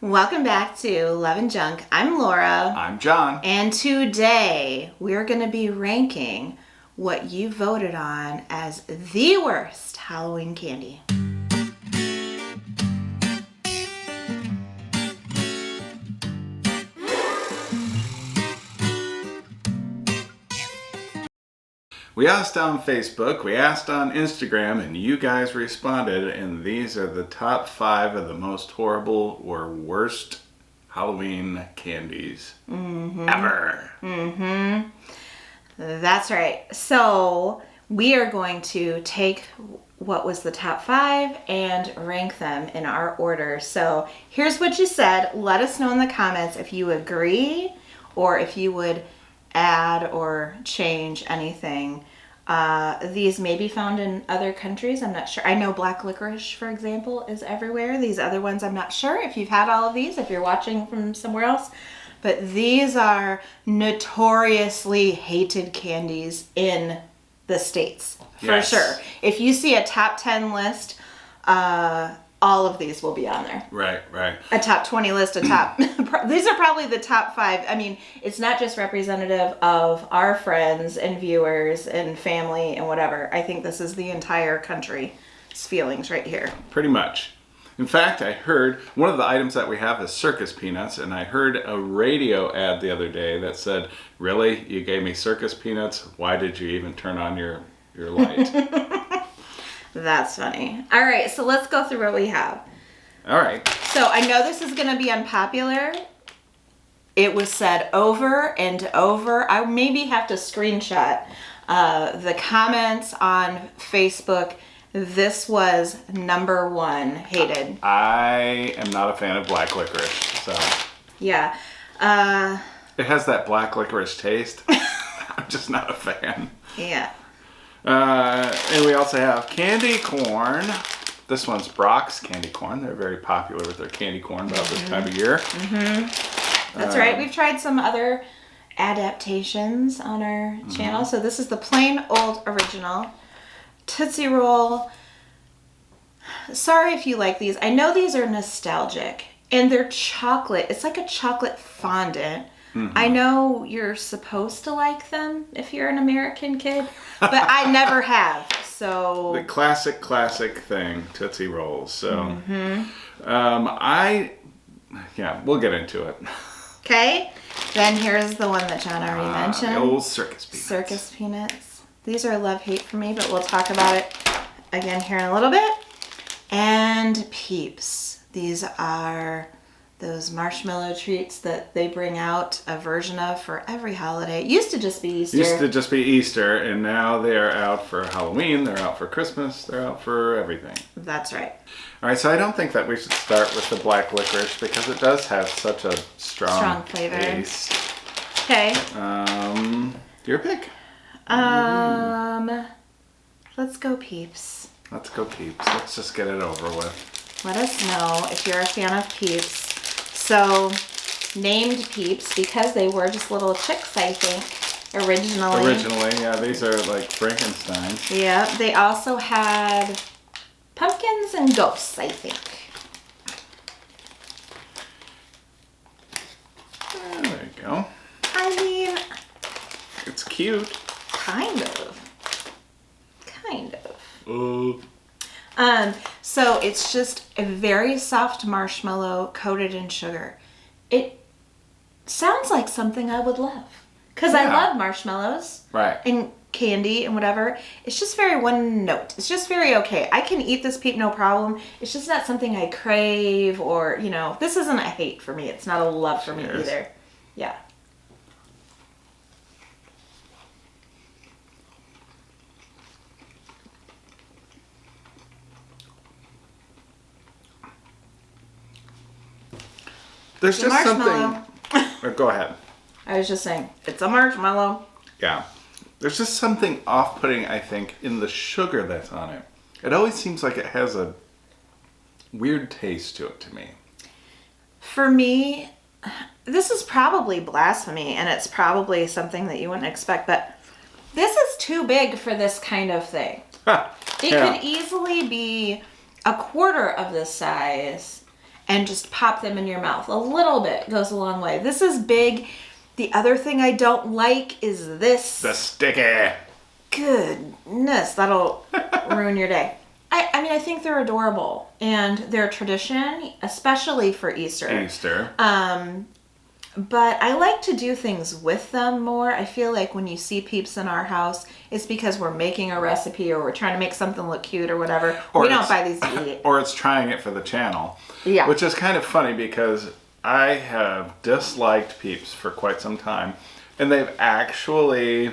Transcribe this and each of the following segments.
Welcome back to Love and Junk. I'm Laura. I'm John. And today we're going to be ranking what you voted on as the worst Halloween candy. We asked on Facebook, we asked on Instagram, and you guys responded, and these are the top 5 of the most horrible or worst Halloween candies ever. That's right. So we are going to take what was the top 5 and rank them in our order. So here's what you said. Let us know in the comments if you agree or if you would add or change anything. These may be found in other countries. I'm not sure. I know black licorice, for example, is everywhere. These other ones, I'm not sure if you've had all of these, if you're watching from somewhere else. But these are notoriously hated candies in the States, for Yes. sure. If you see a top 10 list, all of these will be on there. Right. A top 20 list, these are probably the top 5. I mean, it's not just representative of our friends and viewers and family and whatever. I think this is the entire country's feelings right here. Pretty much. In fact, I heard one of the items that we have is Circus Peanuts, and I heard a radio ad the other day that said, "Really? You gave me Circus Peanuts? Why did you even turn on your light?" That's funny. All right, so let's go through what we have. All right. So I know this is going to be unpopular. It was said over and over. I maybe have to screenshot the comments on Facebook. This was number 1 hated. I am not a fan of black licorice, so. Yeah. It has that black licorice taste. I'm just not a fan. Yeah. And we also have candy corn. This one's Brock's candy corn. They're very popular with their candy corn about this time of year. That's right. We've tried some other adaptations on our channel. So this is the plain old original Tootsie Roll. Sorry if you like these. I know these are nostalgic and they're chocolate. It's like a chocolate fondant. I know you're supposed to like them if you're an American kid, but I never have. So The classic thing, Tootsie Rolls. So, we'll get into it. okay. Then here's the one that John already mentioned. The old Circus Peanuts. Circus Peanuts. These are love-hate for me, but we'll talk about it again here in a little bit. And Peeps. These are those marshmallow treats that they bring out a version of for every holiday. It used to just be Easter. And now they are out for Halloween, they're out for Christmas, they're out for everything. That's right. All right, so I don't think that we should start with the black licorice because it does have such a strong flavor. taste. Okay. Your pick. Let's go Peeps. Let's go Peeps. Let's just get it over with. Let us know if you're a fan of Peeps. So, named Peeps because they were just little chicks, I think, originally. Originally, yeah, these are like Frankensteins. Yeah, they also had pumpkins and ghosts, I think. There you go. I mean, It's cute. kind of. Oh. So it's just a very soft marshmallow coated in sugar. It sounds like something I would love. Because I love marshmallows. Right. And candy and whatever. It's just very one note. It's just very okay. I can eat this Peep no problem. It's just not something I crave or, this isn't a hate for me. It's not a love for me either. Yeah. There's It's a just something. marshmallow. Go ahead. I was just saying, it's a marshmallow. Yeah. There's just something off-putting, I think, in the sugar that's on it. It always seems like it has a weird taste to it to me. For me, this is probably blasphemy, and it's probably something that you wouldn't expect, but this is too big for this kind of thing. It could easily be a quarter of this size, and just pop them in your mouth. A little bit goes a long way. This is big. The other thing I don't like is this. The sticky. Goodness, that'll ruin your day. I mean, I think they're adorable, and they're a tradition, especially for Easter. But I like to do things with them more. I feel like when you see Peeps in our house, it's because we're making a recipe or we're trying to make something look cute or whatever. Or we don't buy these to eat. Or it's trying it for the channel. Yeah. Which is kind of funny because I have disliked Peeps for quite some time. And they've actually,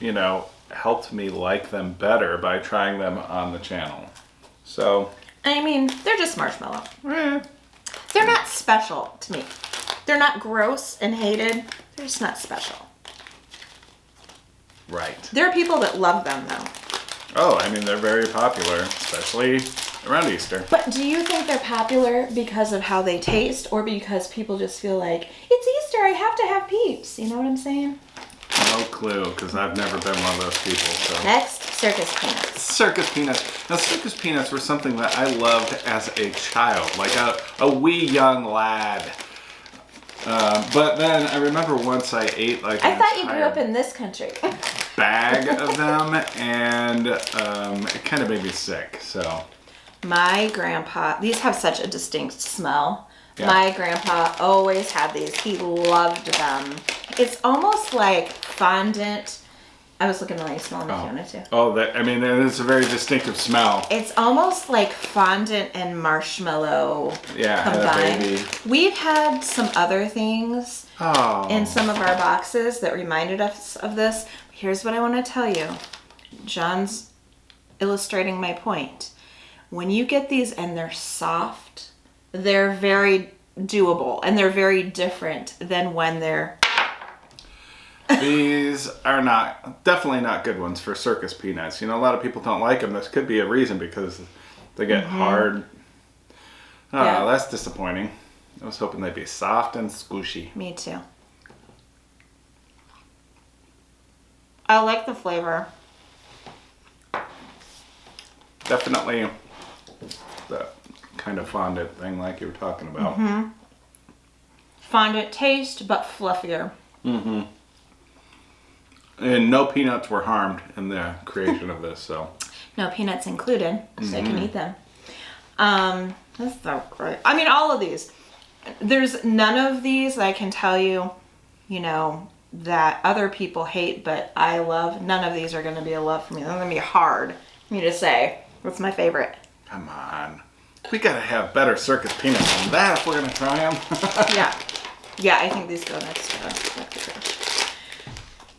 you know, helped me like them better by trying them on the channel. So. I mean, they're just marshmallow. They're not special to me. They're not gross and hated. They're just not special. Right. There are people that love them, though. Oh, I mean, they're very popular, especially around Easter. But do you think they're popular because of how they taste or because people just feel like, it's Easter, I have to have Peeps? You know what I'm saying? No clue, because I've never been one of those people. So. Next, Circus Peanuts. Circus Peanuts. Now, Circus Peanuts were something that I loved as a child, like a wee young lad. But then I remember once I ate like I thought you grew up in this country. bag of them, and it kind of made me sick. So My grandpa, these have such a distinct smell. Yeah. My grandpa always had these. He loved them. It's almost like fondant. I was looking to let you smell them if you wanted to. Oh, I mean, it's a very distinctive smell. It's almost like fondant and marshmallow combined. Baby. We've had some other things in some of our boxes that reminded us of this. Here's what I want to tell you. John's illustrating my point. When you get these and they're soft, they're very doable and they're very different than when they're... These are definitely not good ones for Circus Peanuts. You know, a lot of people don't like them. This could be a reason because they get hard. Oh, Yeah. That's disappointing. I was hoping they'd be soft and squishy. Me too. I like the flavor. Definitely the kind of fondant thing like you were talking about. Fondant taste, but fluffier. And no peanuts were harmed in the creation of this, so. No peanuts included, so I can eat them. That's so great. I mean, all of these. There's none of these that I can tell you, you know, that other people hate, but I love. None of these are going to be a love for me. They're going to be hard for me to say. What's my favorite? Come on. We gotta have better Circus Peanuts than that if we're gonna try them. Yeah, I think these go next to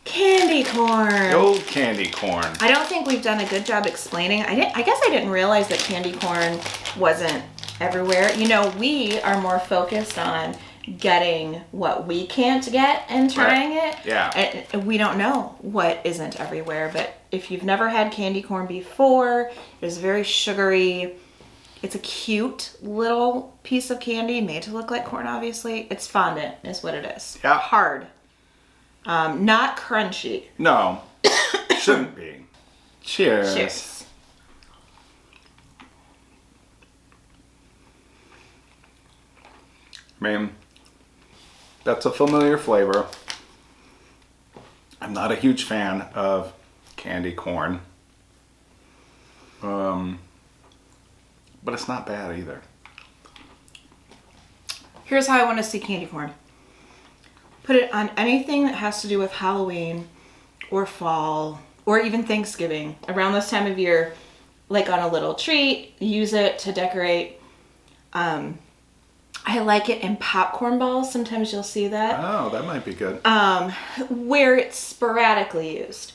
candy corn. Old candy corn. I don't think we've done a good job explaining. I guess I didn't realize that candy corn wasn't everywhere. You know, we are more focused on getting what we can't get and trying it. Yeah. And we don't know what isn't everywhere, but if you've never had candy corn before, it's very sugary. It's a cute little piece of candy made to look like corn, obviously. It's fondant is what it is. Yeah. Hard. Not crunchy. No. Shouldn't be. Cheers. Cheers. I mean, that's a familiar flavor. I'm not a huge fan of candy corn. But it's not bad either. Here's how I want to see candy corn. Put it on anything that has to do with Halloween or fall or even Thanksgiving. Around this time of year, like on a little treat, use it to decorate. I like it in popcorn balls. Sometimes you'll see that. Oh, that might be good. Where it's sporadically used.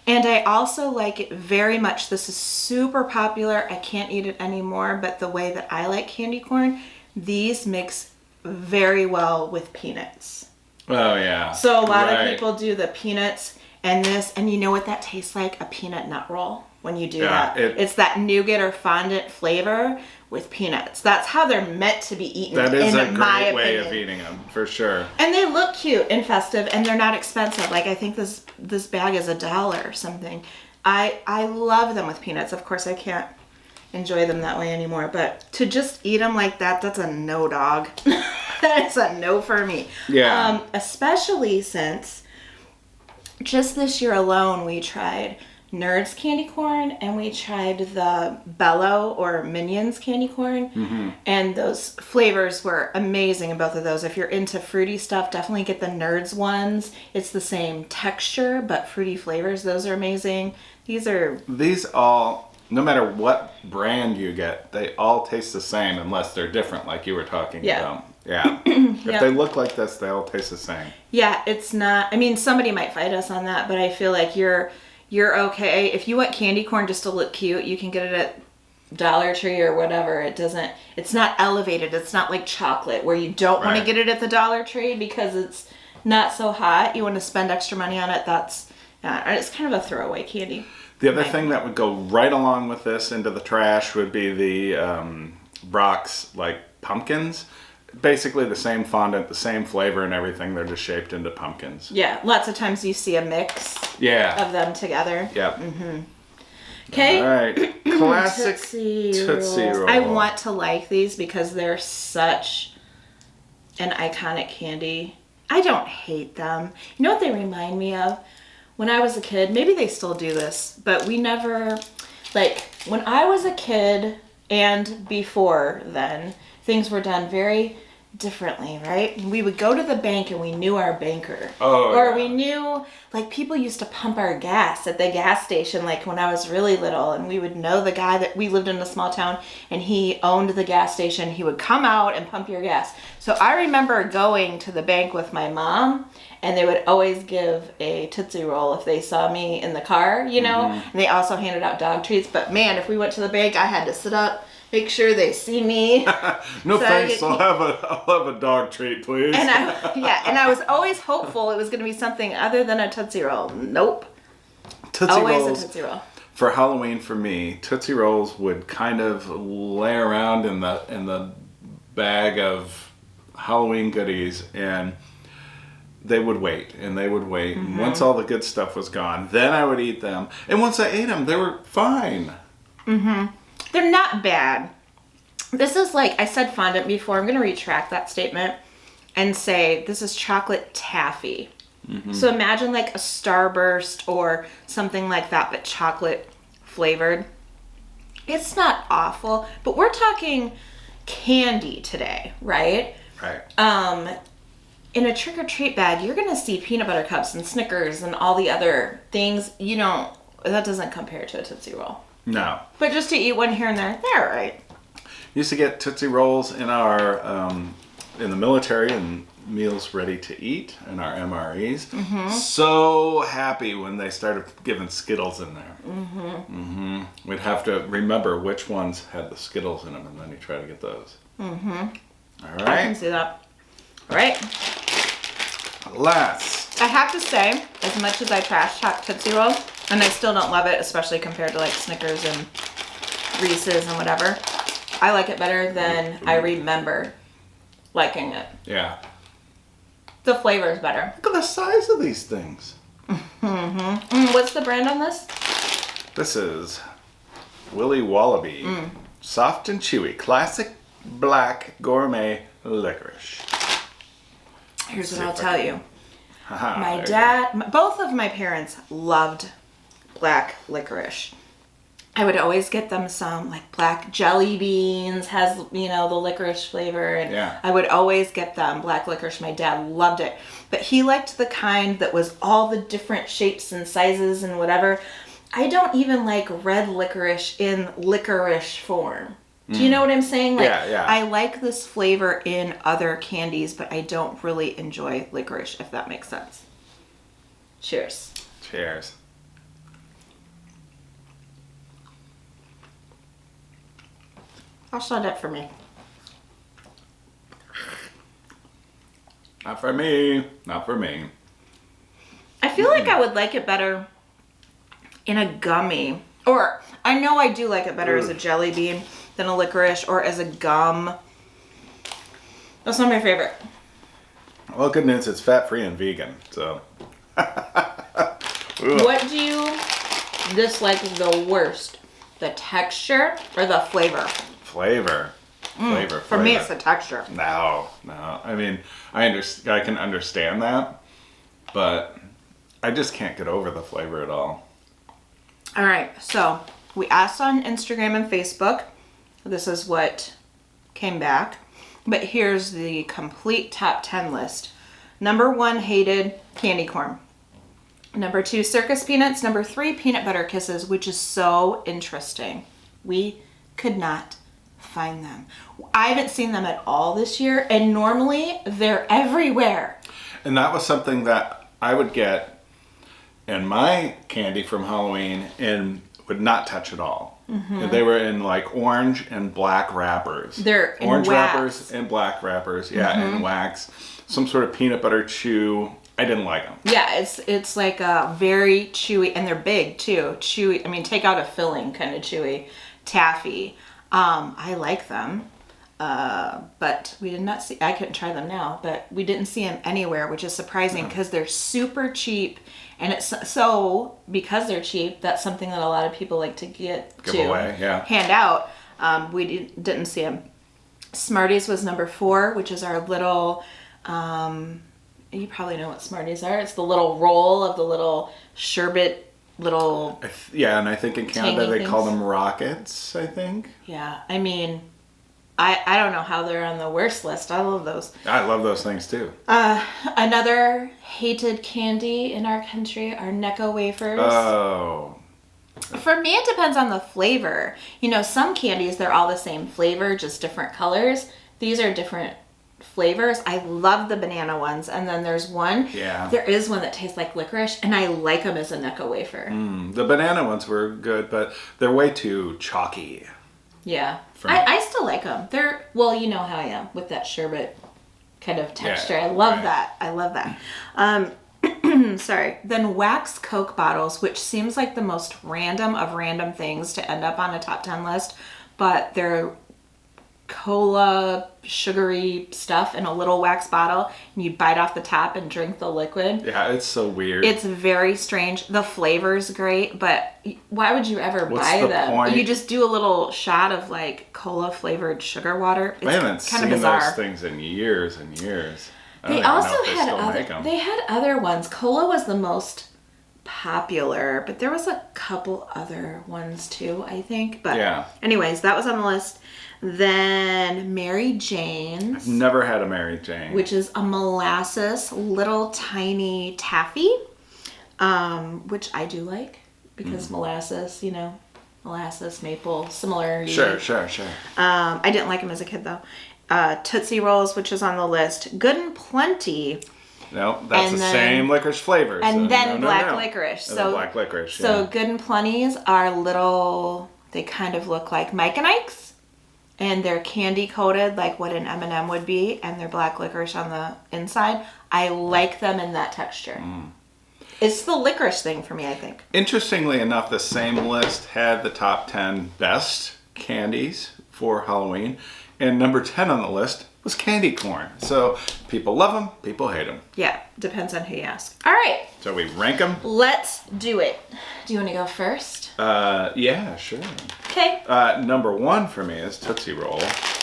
And I also like it very much. This is super popular. I can't eat it anymore, but the way that I like candy corn, these mix very well with peanuts. Oh, yeah. So a lot of people do the peanuts and this, and you know what that tastes like? A peanut nut roll when you do that. It's that nougat or fondant flavor with peanuts. That's how they're meant to be eaten. That is a my great way opinion. of eating them, for sure. And they look cute and festive, and they're not expensive. Like, I think this bag is $1 or something. I love them with peanuts. Of course, I can't enjoy them that way anymore. But to just eat them like that, that's a no, dog. That's a no for me. Yeah. Especially since just this year alone, we tried Nerds candy corn and we tried the Bello or Minions candy corn. And those flavors were amazing in both of those. If you're into fruity stuff, definitely get the Nerds ones. It's the same texture, but fruity flavors. Those are amazing. These all, no matter what brand you get, they all taste the same unless they're different, like you were talking about. Yeah. If they look like this, they all taste the same. Yeah, it's not. I mean, somebody might fight us on that, but I feel like you're okay. If you want candy corn just to look cute, you can get it at Dollar Tree or whatever. It's not elevated. It's not like chocolate where you don't want to get it at the Dollar Tree because it's not so hot. You want to spend extra money on it. It's kind of a throwaway candy. The other thing that would go right along with this into the trash would be the Brock's like pumpkins. Basically the same fondant, the same flavor and everything. They're just shaped into pumpkins. Yeah, lots of times you see a mix of them together. Yep. Okay. All right. Classic Tootsie Roll. I want to like these because they're such an iconic candy. I don't hate them. You know what they remind me of? When I was a kid, maybe they still do this, but we never, like, when I was a kid and before then, things were done very differently, right? We would go to the bank and we knew our banker. Or we knew, like, people used to pump our gas at the gas station, like, when I was really little, and we would know the guy that we lived in a small town, and he owned the gas station. He would come out and pump your gas. So I remember going to the bank with my mom, and they would always give a Tootsie Roll if they saw me in the car, you know? And they also handed out dog treats. But man, if we went to the bank, I had to sit up, make sure they see me. No thanks, I'll have a dog treat, please. And I was always hopeful it was going to be something other than a Tootsie Roll. Nope. Always a Tootsie Roll. For Halloween, for me, Tootsie Rolls would kind of lay around in the bag of Halloween goodies, and they would wait, and they would wait. And once all the good stuff was gone, then I would eat them. And once I ate them, they were fine. They're not bad. This is like, I said fondant before. I'm going to retract that statement and say this is chocolate taffy. So imagine like a Starburst or something like that, but chocolate flavored. It's not awful, but we're talking candy today, right? Right. In a trick-or-treat bag, you're going to see peanut butter cups and Snickers and all the other things. That doesn't compare to a Tootsie Roll. No. But just to eat one here and there, they're all right. Used to get Tootsie Rolls in our in the military and meals ready to eat in our MREs. So happy when they started giving Skittles in there. We'd have to remember which ones had the Skittles in them, and then you try to get those. All right. I can see that. All right. Last. I have to say, as much as I trash talk Tootsie Roll, and I still don't love it, especially compared to like Snickers and Reese's and whatever, I like it better than I remember liking it. Yeah. The flavor is better. Look at the size of these things. What's the brand on this? This is Willy Wallaby. Soft and chewy. Classic black gourmet licorice. Here's what I'll tell you. My Both of my parents loved black licorice. I would always get them some like black jelly beans, has, the licorice flavor. And I would always get them black licorice. My dad loved it. But he liked the kind that was all the different shapes and sizes and whatever. I don't even like red licorice in licorice form. Do you know what I'm saying? Like, yeah. I like this flavor in other candies, but I don't really enjoy licorice, if that makes sense. Cheers. Cheers. That's not it for me. Not for me. Not for me. I feel like I would like it better in a gummy. Or, I know I do like it better as a jelly bean than a licorice or as a gum. That's not my favorite. Well, good news, it's fat-free and vegan, so. What do you dislike the worst the texture or the flavor? Flavor. For me, it's the texture. No. I mean, I can understand that, but I just can't get over the flavor at all. All right, so we asked on Instagram and Facebook. This is what came back. But here's the complete top 10 list. Number 1, hated candy corn. Number 2, Circus Peanuts. Number 3, Peanut Butter Kisses, which is so interesting. We could not find them. I haven't seen them at all this year, and normally they're everywhere. And that was something that I would get in my candy from Halloween and would not touch at all. And they were in like orange and black wrappers. They're in orange wax. wrappers and black wrappers. Yeah, and wax. Some sort of peanut butter chew. I didn't like them. Yeah, it's like a very chewy, and they're big too. Chewy. I mean, take out a filling, kind of chewy. Taffy. I like them, but we did not see. I couldn't try them now, but we didn't see them anywhere, which is surprising because they're super cheap, and it's so because they're cheap. That's something that a lot of people like to give away, yeah. Hand out. We didn't see them. Smarties was number 4, which is our little. You probably know what Smarties are. It's the little roll of the little sherbet little. Yeah, and I think in Canada they call things. them rockets, I think. Yeah, I mean, I don't know how they're on the worst list. I love those. I love those things too. Another hated candy in our country are Necco Wafers. Oh. For me, it depends on the flavor. You know, some candies, they're all the same flavor, just different colors. These are different flavors. I love the banana ones. And then there's one. Yeah. There is one that tastes like licorice, and I like them as a Necco wafer. The banana ones were good, but they're way too chalky. Yeah. For me. I still like them. They're, well, you know how I am with that sherbet kind of texture. Yeah, I love right. that. I love that. Sorry. Then wax Coke bottles, which seems like the most random of random things to end up on a top 10 list, but they're cola sugary stuff in a little wax bottle, and you bite off the top and drink the liquid. Yeah, it's so weird. It's very strange. The flavor's great, but why would you ever buy them? Point? You just do a little shot of like cola flavored sugar water. It's I haven't kind seen of bizarre. those things in years and years. They also had other ones. Cola was the most popular, but there was a couple other ones too, I think. But yeah. Anyways, that was on the list. Then Mary Jane's. I've never had a Mary Jane. Which is a molasses little tiny taffy, which I do like because molasses, you know, molasses, maple, similar. Sure. I didn't like them as a kid though. Tootsie Rolls, which is on the list. Good and Plenty. No, that's And the then- same licorice flavor. And so then no. black licorice. And So the black licorice. So yeah. Good and Plenty's are little. They kind of look like Mike and Ike's, and they're candy coated like what an M&M would be, and they're black licorice on the inside. I like them in that texture. It's the licorice thing for me, I think. Interestingly enough, the same list had the top 10 best candies for Halloween, and number 10 on the list was candy corn. So people love them, people hate them. Yeah, depends on who you ask. All right, So we rank them. let's do it. Do you want to go first? Yeah, sure. Okay. Number 1 for me is Tootsie Roll.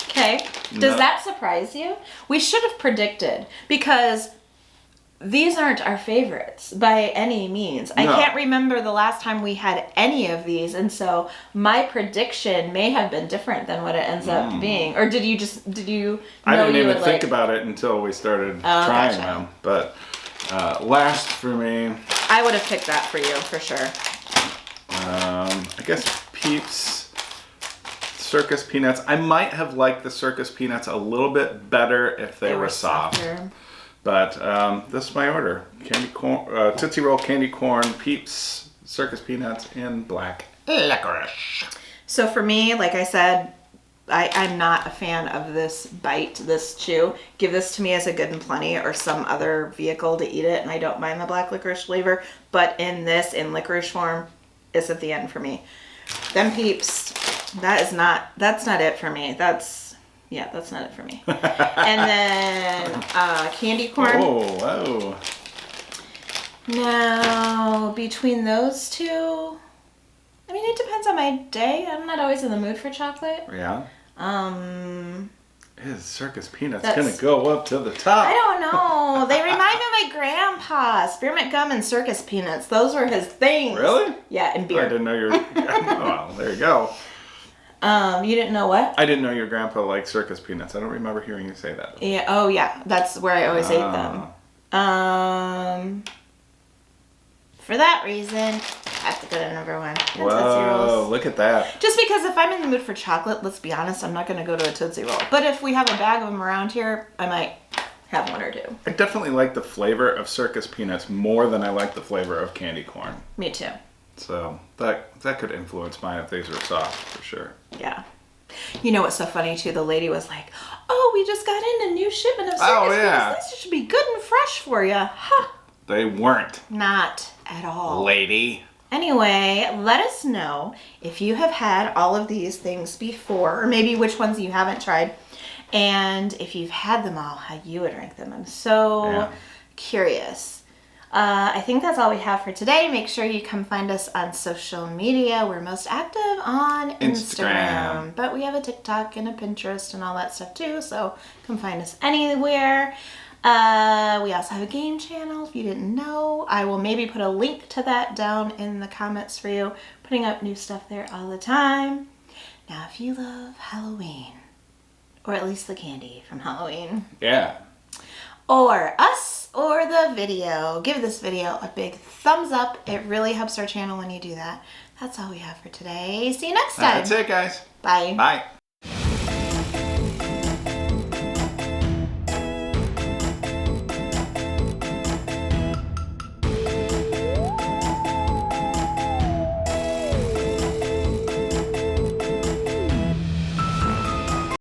Okay. Does that surprise you? We should have predicted because these aren't our favorites by any means. I No. can't remember the last time we had any of these, and so my prediction may have been different than what it ends up being. Or did you know I didn't you even would think like... about it until we started trying gotcha. them. But last for me, I would have picked that for you, for sure. I guess Peeps, Circus Peanuts. I might have liked the Circus Peanuts a little bit better if they were soft. softer. But this is my order: candy corn, Tootsie Roll, candy corn, Peeps, Circus Peanuts, and black licorice. So for me, like I said, I'm not a fan of this bite, this chew. Give this to me as a Good and Plenty or some other vehicle to eat it, and I don't mind the black licorice flavor. But in licorice form, it's at the end for me. Then Peeps, that's not it for me. That's not it for me. And then candy corn. Whoa. Now, between those two, I mean, it depends on my day. I'm not always in the mood for chocolate. Yeah. Is Circus Peanuts That's- gonna go up to the top? I don't know. They remind me of my grandpa. Spearmint gum and Circus Peanuts. Those were his things. Really? Yeah, and I beer. didn't know your. Well, there you go. You didn't know what? I didn't know your grandpa liked Circus Peanuts. I don't remember hearing you say that. Yeah. Oh, yeah. That's where I always ate them. For that reason, I have to go to number 1. And Tootsie Whoa! Rolls. Look at that. Just because if I'm in the mood for chocolate, let's be honest, I'm not going to go to a Tootsie Roll. But if we have a bag of them around here, I might have 1 or 2. I definitely like the flavor of Circus Peanuts more than I like the flavor of candy corn. Me too. So that could influence mine if these are soft for sure. Yeah. You know what's so funny too? The lady was like, "Oh, we just got in a new shipment of Circus yeah. Peanuts. This should be good and fresh for you." Huh. They weren't, Not at all. lady. Anyway, let us know if you have had all of these things before, or maybe which ones you haven't tried, and if you've had them all, how you would rank them. I'm so curious. I think that's all we have for today. Make sure you come find us on social media. We're most active on Instagram. But we have a TikTok and a Pinterest and all that stuff too, so come find us anywhere. We also have a game channel if you didn't know. I will maybe put a link to that down in the comments for you. Putting up new stuff there all the time. Now, if you love Halloween, or at least the candy from Halloween, Yeah. or us, or the video, give this video a big thumbs up. It really helps our channel when you do that. That's all we have for today. See you next time. That's it, guys. Bye. Bye.